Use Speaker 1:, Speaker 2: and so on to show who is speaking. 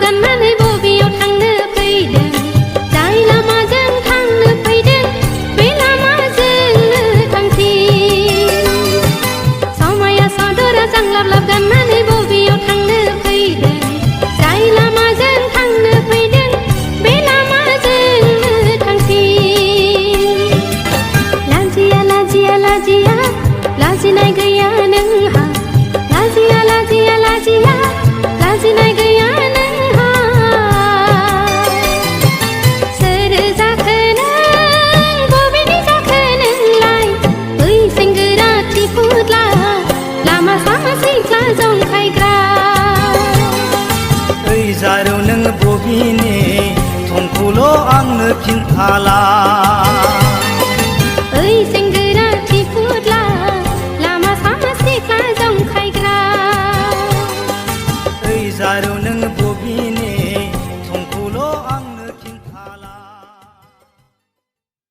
Speaker 1: गाननानै बबेयाव थांनो फैदों जाय लामाजों थांनो फैदों बे लामाजोंनो थांफिन समाया सदरा जांलाबलाब गाननानै बबेयाव थांनो फैदों जाय लामाजों थांनो फैदों बे लामाजोंनो थांफिन लाजिया लाजिया लाजिया लाजिनाय गैया नोंहा लाजिया लाजिया लाजिया लाजिनाय गैया नोंहा सोर जाखो नों बबेनि जाखो नोंलाय बै सेंग्रा थिफुदला लामा सामा सिख्ला जंखायग्रा
Speaker 2: ओइ जारौ नों बबेनि थंखौल' आंनो खिन्थाला